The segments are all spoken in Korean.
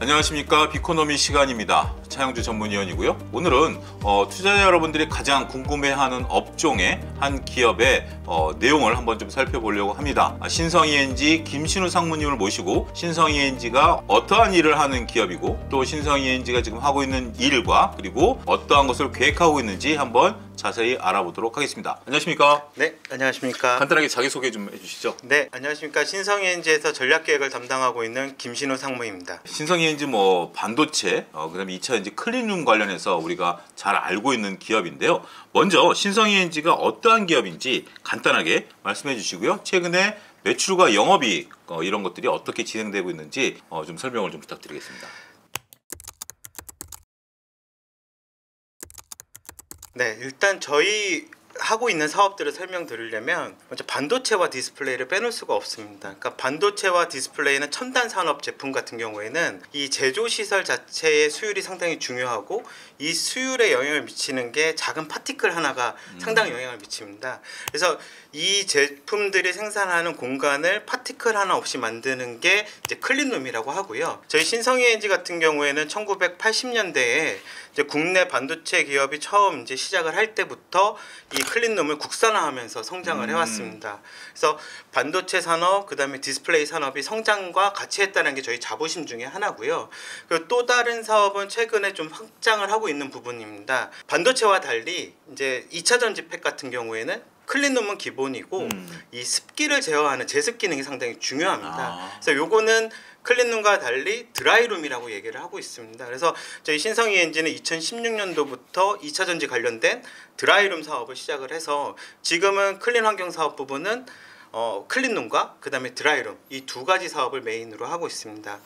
안녕하십니까. 비코노미 시간입니다. 차영주 전문위원이고요. 오늘은 투자자 여러분들이 가장 궁금해하는 업종의 한 기업의 내용을 한번 좀 살펴보려고 합니다. 신성ENG 김신우 상무님을 모시고 신성ENG가 어떠한 일을 하는 기업이고 또 신성ENG가 지금 하고 있는 일과 그리고 어떠한 것을 계획하고 있는지 한번 자세히 알아보도록 하겠습니다. 안녕하십니까? 네, 안녕하십니까? 간단하게 자기소개 좀 해주시죠. 네, 안녕하십니까? 신성ENG에서 전략계획을 담당하고 있는 김신우 상무입니다. 신성ENG 반도체, 그다음에 2차 전지 클린룸 관련해서 우리가 잘 알고 있는 기업인데요. 먼저 신성ENG가 어떠한 기업인지 간단하게 말씀해 주시고요. 최근에 매출과 영업이익 이런 것들이 어떻게 진행되고 있는지 좀 설명을 좀 부탁드리겠습니다. 네, 일단 저희 하고 있는 사업들을 설명드리려면 먼저 반도체와 디스플레이를 빼놓을 수가 없습니다. 그러니까 반도체와 디스플레이는 첨단 산업 제품 같은 경우에는 이 제조 시설 자체의 수율이 상당히 중요하고 이 수율에 영향을 미치는 게 작은 파티클 하나가 상당히 영향을 미칩니다. 그래서 이 제품들이 생산하는 공간을 파티클 하나 없이 만드는 게 이제 클린룸이라고 하고요. 저희 신성ENG 같은 경우에는 1980년대에 이제 국내 반도체 기업이 처음 이제 시작을 할 때부터 이 클린룸을 국산화하면서 성장을 해왔습니다. 그래서 반도체 산업, 그다음에 디스플레이 산업이 성장과 같이 했다는 게 저희 자부심 중에 하나고요. 그리고 또 다른 사업은 최근에 좀 확장을 하고 있는 부분입니다. 반도체와 달리 이제 2차 전지팩 같은 경우에는 클린룸은 기본이고 이 습기를 제어하는 제습 기능이 상당히 중요합니다. 그래서 요거는 클린룸과 달리 드라이룸이라고 얘기를 하고 있습니다. 그래서 저희 신성ENG는 2016년도부터 2차 전지 관련된 드라이룸 사업을 시작을 해서 지금은 클린 환경 사업 부분은 클린룸과 그 다음에 드라이룸 이 두 가지 사업을 메인으로 하고 있습니다.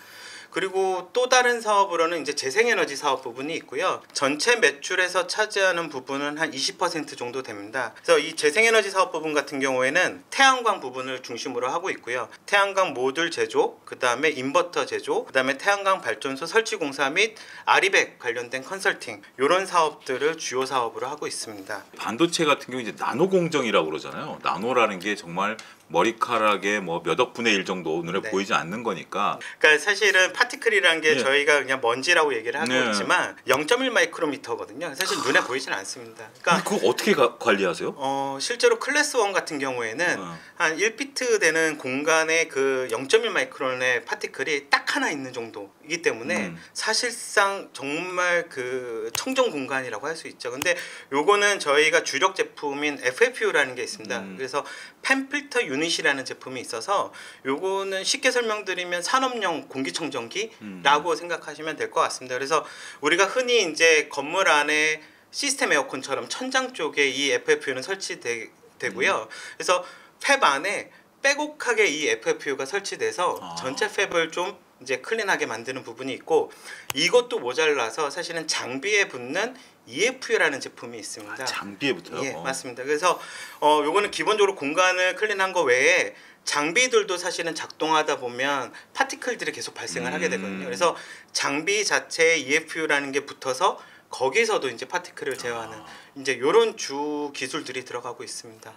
그리고 또 다른 사업으로는 이제 재생에너지 사업 부분이 있고요. 전체 매출에서 차지하는 부분은 한 20% 정도 됩니다. 그래서 이 재생에너지 사업 부분 같은 경우에는 태양광 부분을 중심으로 하고 있고요. 태양광 모듈 제조, 그 다음에 인버터 제조, 그 다음에 태양광 발전소 설치 공사 및 아리백 관련된 컨설팅 이런 사업들을 주요 사업으로 하고 있습니다. 반도체 같은 경우 이제 나노 공정이라고 그러잖아요. 나노라는 게 정말 머리카락의 몇억 분의 1 정도 눈에 보이지 않는 거니까. 그러니까 사실은 파티클이라는 게 저희가 그냥 먼지라고 얘기를 하고 있지만 0.1 마이크로미터거든요. 사실 눈에 보이지는 않습니다. 그러니까 그거 어떻게 관리하세요? 실제로 클래스 1 같은 경우에는 한 1피트 되는 공간에 그 0.1 마이크론의 파티클이 딱 하나 있는 정도이기 때문에 사실상 정말 그 청정 공간이라고 할 수 있죠. 근데 요거는 저희가 주력 제품인 FFU라는 게 있습니다. 그래서 펜 필터 유닛이라는 제품이 있어서 요거는 쉽게 설명드리면 산업용 공기청정기라고 생각하시면 될 것 같습니다. 그래서 우리가 흔히 이제 건물 안에 시스템 에어컨처럼 천장 쪽에 이 FFU는 설치되고요. 그래서 팹 안에 빼곡하게 이 FFU가 설치돼서 전체 팹을 좀 이제 클린하게 만드는 부분이 있고 이것도 모자라서 사실은 장비에 붙는 EFU라는 제품이 있습니다. 장비에 붙어요? 예, 맞습니다. 그래서 요거는 기본적으로 공간을 클린한 거 외에 장비들도 사실은 작동하다 보면 파티클들이 계속 발생을 하게 되거든요. 그래서 장비 자체에 EFU라는 게 붙어서 거기서도 이제 파티클을 제어하는 이제 요런 주 기술들이 들어가고 있습니다.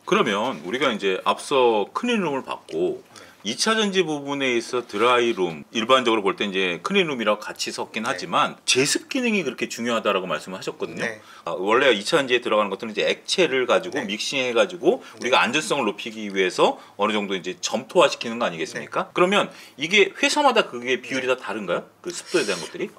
그러면 우리가 이제 앞서 클린룸을 봤고 2차 전지 부분에 있어 드라이룸, 일반적으로 볼 때 이제 클린룸이랑 같이 섞긴 하지만 제습 기능이 그렇게 중요하다라고 말씀을 하셨거든요. 원래 2차 전지에 들어가는 것들은 이제 액체를 가지고 믹싱해 가지고 우리가 안전성을 높이기 위해서 어느 정도 이제 점토화 시키는 거 아니겠습니까? 그러면 이게 회사마다 그게 비율이 다 다른가요? 그 습도에 대한 것들이?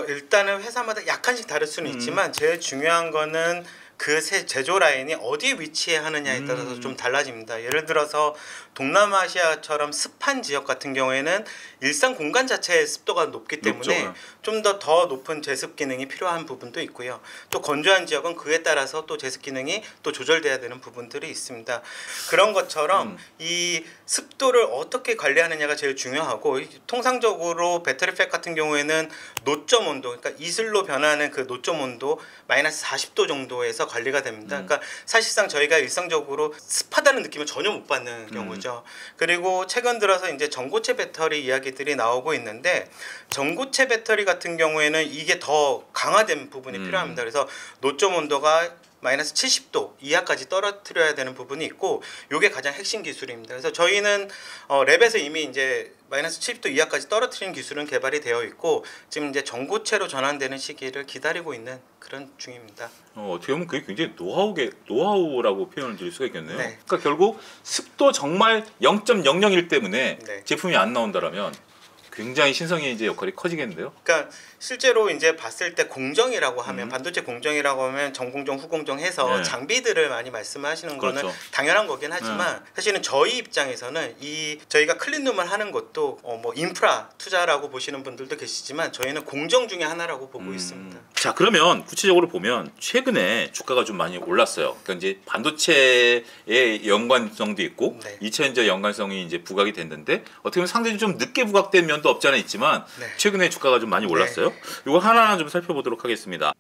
일단은 회사마다 약간씩 다를 수는 있지만 제일 중요한 거는 그 제조 라인이 어디에 위치해 하느냐에 따라서 좀 달라집니다. 예를 들어서 동남아시아처럼 습한 지역 같은 경우에는 일상 공간 자체의 습도가 높기 때문에 좀 더 높은 제습 기능이 필요한 부분도 있고요. 또 건조한 지역은 그에 따라서 또 제습 기능이 또 조절돼야 되는 부분들이 있습니다. 그런 것처럼 이 습도를 어떻게 관리하느냐가 제일 중요하고 통상적으로 배터리팩 같은 경우에는 노점 온도, 그러니까 이슬로 변하는 그 노점 온도 마이너스 40도 정도에서 관리가 됩니다. 그러니까 사실상 저희가 일상적으로 습하다는 느낌을 전혀 못 받는 경우죠. 그리고 최근 들어서 이제 전고체 배터리 이야기들이 나오고 있는데 전고체 배터리 같은 경우에는 이게 더 강화된 부분이 필요합니다. 그래서 노점 온도가 마이너스 70도 이하까지 떨어뜨려야 되는 부분이 있고 요게 가장 핵심 기술입니다. 그래서 저희는 랩에서 이미 이제 마이너스 70도 이하까지 떨어뜨리는 기술은 개발이 되어 있고 지금 이제 전고체로 전환되는 시기를 기다리고 있는 그런 중입니다. 어떻게 보면 그게 굉장히 노하우라고 표현을 드릴 수가 있겠네요. 네. 그러니까 결국 습도 정말 0.001 때문에 네. 제품이 안 나온다라면 굉장히 신성의 역할이 커지겠는데요. 그러니까 실제로 이제 봤을 때 공정이라고 하면 음. 반도체 공정이라고 하면 전공정, 후공정 해서 네. 장비들을 많이 말씀하시는 그렇죠. 거는 당연한 거긴 하지만 사실은 저희 입장에서는 저희가 클린룸을 하는 것도 뭐 인프라 투자라고 보시는 분들도 계시지만 저희는 공정 중에 하나라고 보고 있습니다. 자, 그러면 구체적으로 보면 최근에 주가가 좀 많이 올랐어요. 그러니까 이제 반도체의 연관성도 있고 네. 2차전지 연관성이 이제 부각이 됐는데 어떻게 보면 상당히 좀 늦게 부각된 면도 없지 않아 있지만 네. 최근에 주가가 좀 많이 올랐어요. 이거 하나하나 좀 살펴보도록 하겠습니다.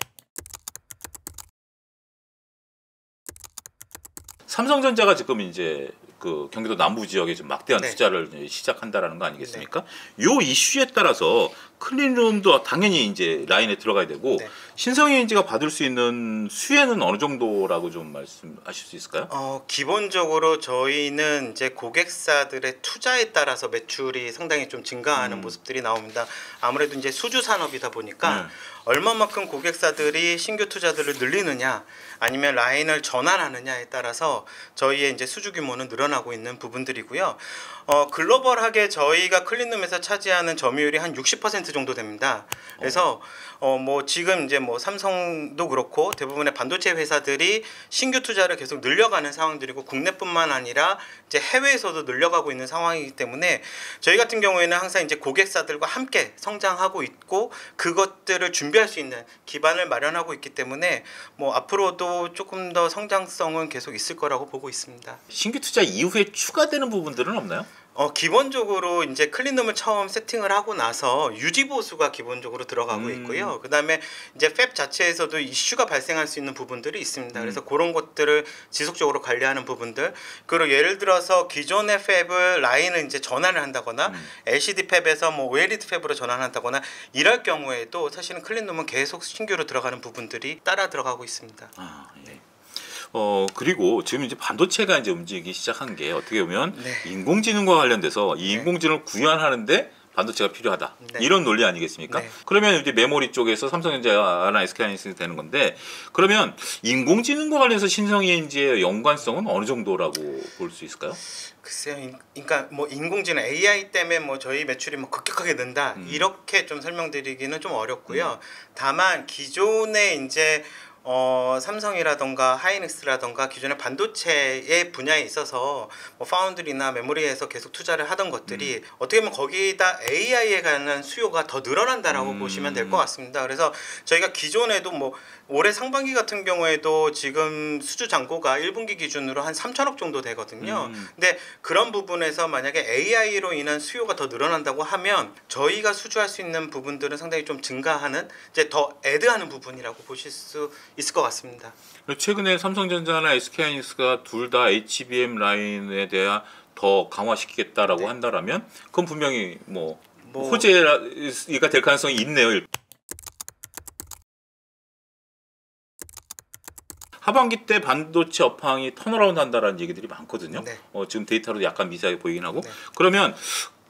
삼성전자가 지금 이제 그 경기도 남부 지역에 좀 막대한 네. 투자를 이제 시작한다라는 거 아니겠습니까? 요 이슈에 따라서 클린룸도 당연히 이제 라인에 들어가야 되고 네. 신성에너지가 받을 수 있는 수혜는 어느 정도라고 좀 말씀하실 수 있을까요? 기본적으로 저희는 이제 고객사들의 투자에 따라서 매출이 상당히 좀 증가하는 모습들이 나옵니다. 아무래도 이제 수주 산업이다 보니까 얼마만큼 고객사들이 신규 투자들을 늘리느냐 아니면 라인을 전환하느냐에 따라서 저희의 이제 수주 규모는 늘어나고 있는 부분들이고요. 글로벌하게 저희가 클린룸에서 차지하는 점유율이 한 60% 정도 됩니다. 그래서 뭐 지금 이제 뭐 삼성도 그렇고 대부분의 반도체 회사들이 신규 투자를 계속 늘려가는 상황들이고 국내뿐만 아니라 이제 해외에서도 늘려가고 있는 상황이기 때문에 저희 같은 경우에는 항상 이제 고객사들과 함께 성장하고 있고 그것들을 준비할 수 있는 기반을 마련하고 있기 때문에 뭐 앞으로도 조금 더 성장성은 계속 있을 거라고 보고 있습니다. 신규 투자 이후에 추가되는 부분들은 없나요? 기본적으로 이제 클린룸을 처음 세팅을 하고 나서 유지 보수가 기본적으로 들어가고 있고요. 그다음에 이제 팹 자체에서도 이슈가 발생할 수 있는 부분들이 있습니다. 그래서 그런 것들을 지속적으로 관리하는 부분들. 그리고 예를 들어서 기존의 팹을 라인을 이제 전환을 한다거나 LCD 팹에서 뭐 OLED 팹으로 전환한다거나 이럴 경우에도 사실은 클린룸은 계속 신규로 들어가는 부분들이 따라 들어가고 있습니다. 아, 예. 그리고 지금 이제 반도체가 이제 움직이기 시작한 게 어떻게 보면 네. 인공지능과 관련돼서 이 인공지능을 구현하는데 반도체가 필요하다. 네. 이런 논리 아니겠습니까? 네. 그러면 이제 메모리 쪽에서 삼성전자나 SK하이닉스 되는 건데 그러면 인공지능과 관련해서 신성이엔지의 연관성은 어느 정도라고 볼 수 있을까요? 글쎄요, 그러니까 뭐 인공지능 AI 때문에 뭐 저희 매출이 뭐 급격하게 는다 이렇게 좀 설명드리기는 좀 어렵고요. 다만 기존에 이제 삼성이라던가 하이닉스라던가 기존의 반도체의 분야에 있어서 뭐 파운드리나 메모리에서 계속 투자를 하던 것들이 어떻게 보면 거기다 AI에 관한 수요가 더 늘어난다라고 보시면 될 것 같습니다. 그래서 저희가 기존에도 뭐 올해 상반기 같은 경우에도 지금 수주 잔고가 1분기 기준으로 한 3천억 정도 되거든요. 근데 그런 부분에서 만약에 AI로 인한 수요가 더 늘어난다고 하면 저희가 수주할 수 있는 부분들은 상당히 좀 증가하는 이제 더 애드하는 부분이라고 보실 수 있을 것 같습니다. 최근에 삼성전자나 SK하이닉스가 둘 다 HBM 라인에 대해 더 강화시키겠다라고 한다라면 그건 분명히 뭐 호재가 될 가능성이 있네요. 하반기 때 반도체 업황이 턴어라운드 한다라는 얘기들이 많거든요. 네. 지금 데이터로 약간 미세하게 보이긴 하고. 네. 그러면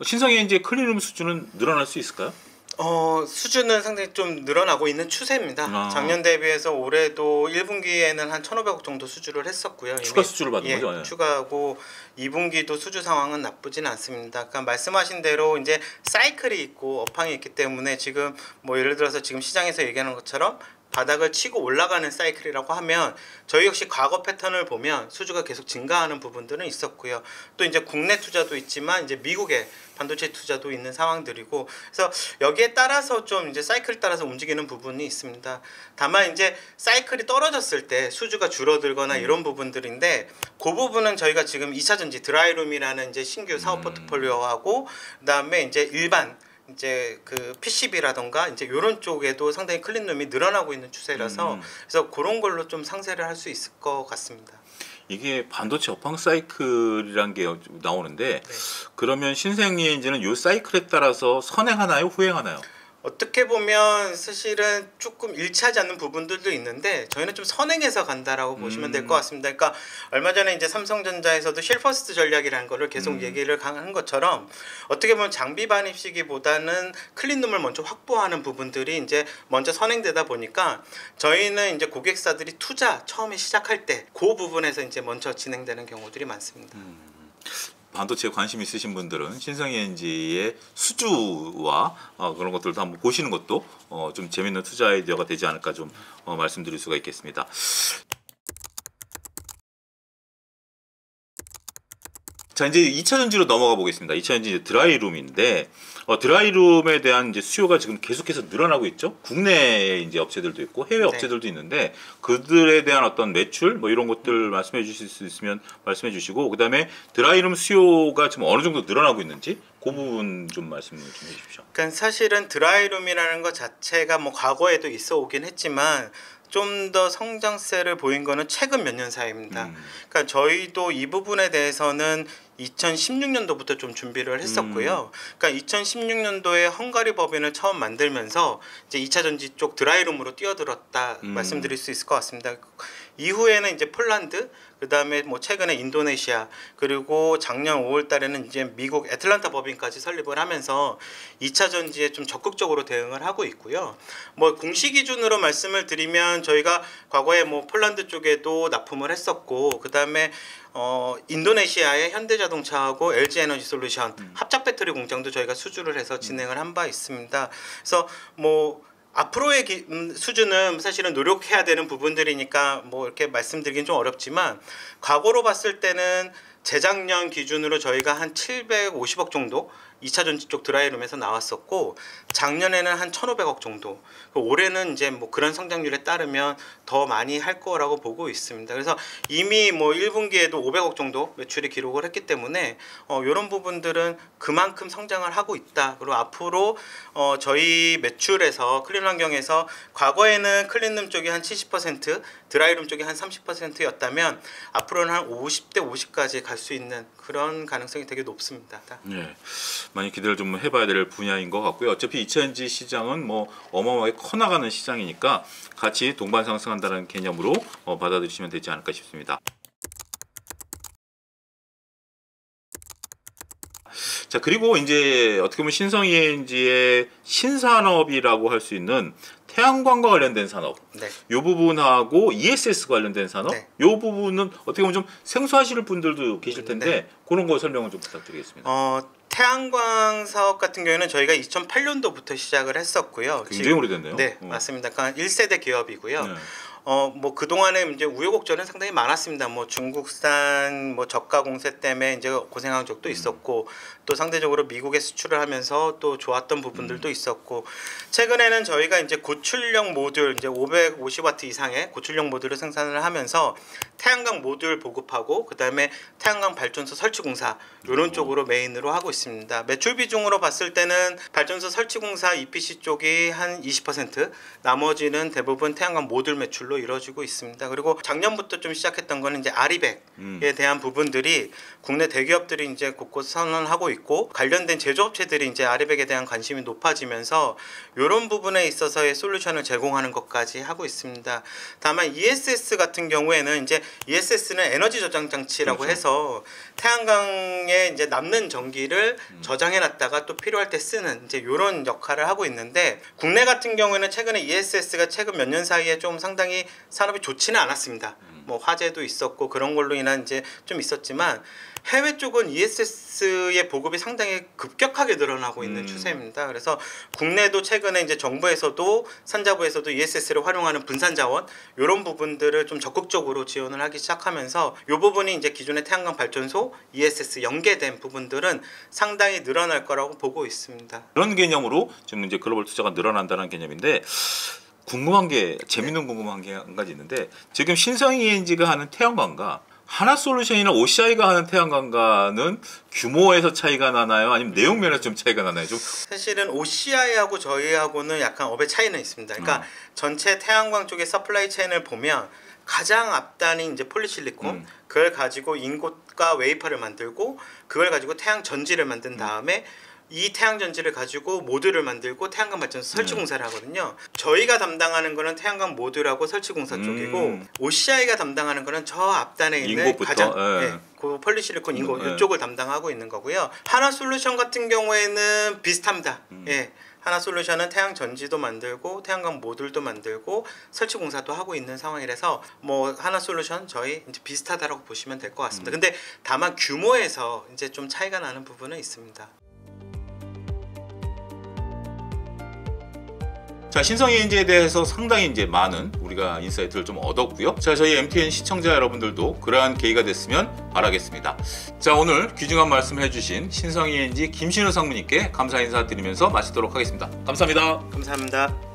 신성에너지의 클린룸 수준은 늘어날 수 있을까요? 수준은 상당히 좀 늘어나고 있는 추세입니다. 작년 대비해서 올해도 1분기에는 한 1,500억 정도 수주를 했었고요. 추가 수주를 받은 거죠? 예. 추가하고 2분기도 수주 상황은 나쁘진 않습니다. 그러니까 말씀하신 대로 이제 사이클이 있고 업황이 있기 때문에 지금 뭐 예를 들어서 지금 시장에서 얘기하는 것처럼 바닥을 치고 올라가는 사이클이라고 하면 저희 역시 과거 패턴을 보면 수주가 계속 증가하는 부분들은 있었고요. 또 이제 국내 투자도 있지만 이제 미국의 반도체 투자도 있는 상황들이고 그래서 여기에 따라서 좀 이제 사이클 따라서 움직이는 부분이 있습니다. 다만 이제 사이클이 떨어졌을 때 수주가 줄어들거나 이런 부분들인데 그 부분은 저희가 지금 2차전지 드라이룸이라는 이제 신규 사업 포트폴리오하고 그다음에 이제 일반 이제 그 PCB라던가 이제 이런 쪽에도 상당히 클린룸이 늘어나고 있는 추세라서 그래서 그런 걸로 좀 상세를 할 수 있을 것 같습니다. 이게 반도체 업황 사이클이란 게 나오는데 그러면 신생에너지는 이 사이클에 따라서 선행하나요, 후행하나요? 어떻게 보면 사실은 조금 일치하지 않는 부분들도 있는데 저희는 좀 선행해서 간다라고 보시면 될 것 같습니다. 그러니까 얼마 전에 이제 삼성전자에서도 쉘퍼스트 전략이라는 거를 계속 얘기를 한 것처럼 어떻게 보면 장비 반입 시기보다는 클린룸을 먼저 확보하는 부분들이 이제 먼저 선행되다 보니까 저희는 이제 고객사들이 투자 처음에 시작할 때 그 부분에서 이제 먼저 진행되는 경우들이 많습니다. 반도체에 관심 있으신 분들은 신성ENG의 수주와 그런 것들도 한번 보시는 것도 좀 재밌는 투자 아이디어가 되지 않을까 좀 말씀드릴 수가 있겠습니다. 자, 이제 2차 전지로 넘어가 보겠습니다. 2차 전지 드라이룸인데 드라이룸에 대한 이제 수요가 지금 계속해서 늘어나고 있죠. 국내 이제 업체들도 있고 해외 업체들도 있는데 그들에 대한 어떤 매출 뭐 이런 것들 말씀해 주실 수 있으면 말씀해 주시고, 그다음에 드라이룸 수요가 지금 어느 정도 늘어나고 있는지 그 부분 좀 말씀을 좀 해주십시오. 그러니까 사실은 드라이룸이라는 것 자체가 뭐 과거에도 있어 오긴 했지만 좀 더 성장세를 보인 거는 최근 몇 년 사이입니다. 그러니까 저희도 이 부분에 대해서는 2016년도부터 좀 준비를 했었고요. 그러니까 2016년도에 헝가리 법인을 처음 만들면서 이제 2차 전지 쪽 드라이룸으로 뛰어들었다 말씀드릴 수 있을 것 같습니다. 이후에는 이제 폴란드, 그다음에 뭐 최근에 인도네시아, 그리고 작년 5월 달에는 이제 미국 애틀란타 법인까지 설립을 하면서 2차 전지에 좀 적극적으로 대응을 하고 있고요. 뭐 공시 기준으로 말씀을 드리면 저희가 과거에 뭐 폴란드 쪽에도 납품을 했었고, 그다음에 인도네시아의 현대자동차하고 LG에너지솔루션 합작 배터리 공장도 저희가 수주를 해서 진행을 한 바 있습니다. 그래서 뭐 앞으로의 수준은 사실은 노력해야 되는 부분들이니까 뭐 이렇게 말씀드리긴 좀 어렵지만, 과거로 봤을 때는 재작년 기준으로 저희가 한 750억 정도 2차 전지 쪽 드라이룸에서 나왔었고, 작년에는 한 1,500억 정도, 올해는 이제 뭐 그런 성장률에 따르면 더 많이 할 거라고 보고 있습니다. 그래서 이미 뭐 1분기에도 500억 정도 매출이 기록을 했기 때문에 이런 부분들은 그만큼 성장을 하고 있다. 그리고 앞으로 저희 매출에서 클린 환경에서 과거에는 클린룸 쪽이 한 70%, 드라이룸 쪽이 한 30%였다면 앞으로는 한 50대 50까지 갈 수 있는 그런 가능성이 되게 높습니다. 네, 많이 기대를 좀 해봐야 될 분야인 것 같고요. 어차피 2차 전지 시장은 뭐 어마어마하게 커나가는 시장이니까 같이 동반 상승한다는 개념으로 받아들이시면 되지 않을까 싶습니다. 자, 그리고 이제 어떻게 보면 신성ENG의 신산업이라고 할 수 있는 태양광과 관련된 산업, 네. 이 부분하고 ESS 관련된 산업, 네. 이 부분은 어떻게 보면 좀 생소하실 분들도 계실 텐데 네. 그런 거 설명을 좀 부탁드리겠습니다. 태양광 사업 같은 경우에는 저희가 2008년도부터 시작을 했었고요. 굉장히 오래됐네요. 네, 맞습니다. 그러니까 1세대 기업이고요. 네. 뭐 그동안에 이제 우여곡절은 상당히 많았습니다. 뭐 중국산 뭐 저가 공세 때문에 이제 고생한 적도 있었고, 또 상대적으로 미국에 수출을 하면서 또 좋았던 부분들도 있었고, 최근에는 저희가 이제 고출력 모듈, 이제 550W 이상의 고출력 모듈을 생산을 하면서 태양광 모듈 보급하고, 그다음에 태양광 발전소 설치 공사 이런 쪽으로 메인으로 하고 있습니다. 매출 비중으로 봤을 때는 발전소 설치 공사 EPC 쪽이 한 20%, 나머지는 대부분 태양광 모듈 매출로 이루어지고 있습니다. 그리고 작년부터 좀 시작했던 거는 이제 아리백에 대한 부분들이 국내 대기업들이 이제 곳곳 선언하고 있고, 관련된 제조업체들이 이제 아리백에 대한 관심이 높아지면서 이런 부분에 있어서의 솔루션을 제공하는 것까지 하고 있습니다. 다만 ESS 같은 경우에는 이제 ESS는 에너지 저장 장치라고 그렇죠. 해서 태양광에 이제 남는 전기를 저장해 놨다가 또 필요할 때 쓰는 이제 이런 역할을 하고 있는데, 국내 같은 경우에는 최근에 ESS가 최근 몇 년 사이에 좀 상당히 산업이 좋지는 않았습니다. 뭐 화재도 있었고 그런 걸로 인한 이제 좀 있었지만, 해외 쪽은 ESS의 보급이 상당히 급격하게 늘어나고 있는 추세입니다. 그래서 국내도 최근에 이제 정부에서도 산자부에서도 ESS를 활용하는 분산 자원 이런 부분들을 좀 적극적으로 지원을 하기 시작하면서, 이 부분이 이제 기존의 태양광 발전소 ESS 연계된 부분들은 상당히 늘어날 거라고 보고 있습니다. 그런 개념으로 지금 이제 글로벌 투자가 늘어난다는 개념인데, 궁금한 게 재밌는 궁금한 게 한 가지 있는데, 지금 신성ENG가 하는 태양광과 하나솔루션이나 OCI가 하는 태양광과는 규모에서 차이가 나나요? 아니면 내용 면에서 좀 차이가 나나요? 좀 사실은 OCI하고 저희하고는 약간 업의 차이는 있습니다. 그러니까 전체 태양광 쪽의 서플라이 체인을 보면 가장 앞단이 이제 폴리실리콘, 그걸 가지고 인곳과 웨이퍼를 만들고, 그걸 가지고 태양 전지를 만든 다음에 이 태양 전지를 가지고 모듈을 만들고 태양광 발전소 설치 공사를 하거든요. 저희가 담당하는 거는 태양광 모듈하고 설치 공사 쪽이고 OCI가 담당하는 거는 저 앞단에 있는 인고부터, 가장 예. 그 폴리실리콘 인고 예. 이쪽을 담당하고 있는 거고요. 하나솔루션 같은 경우에는 비슷합니다. 예. 하나솔루션은 태양 전지도 만들고 태양광 모듈도 만들고 설치 공사도 하고 있는 상황이라서 뭐 하나솔루션 저희 이제 비슷하다라고 보시면 될 것 같습니다. 근데 다만 규모에서 이제 좀 차이가 나는 부분은 있습니다. 자, 신성ENG에 대해서 상당히 이제 많은 우리가 인사이트를 좀 얻었고요. 자, 저희 MTN 시청자 여러분들도 그러한 계기가 됐으면 바라겠습니다. 자, 오늘 귀중한 말씀 해주신 신성ENG 김신우 상무님께 감사 인사드리면서 마치도록 하겠습니다. 감사합니다. 감사합니다.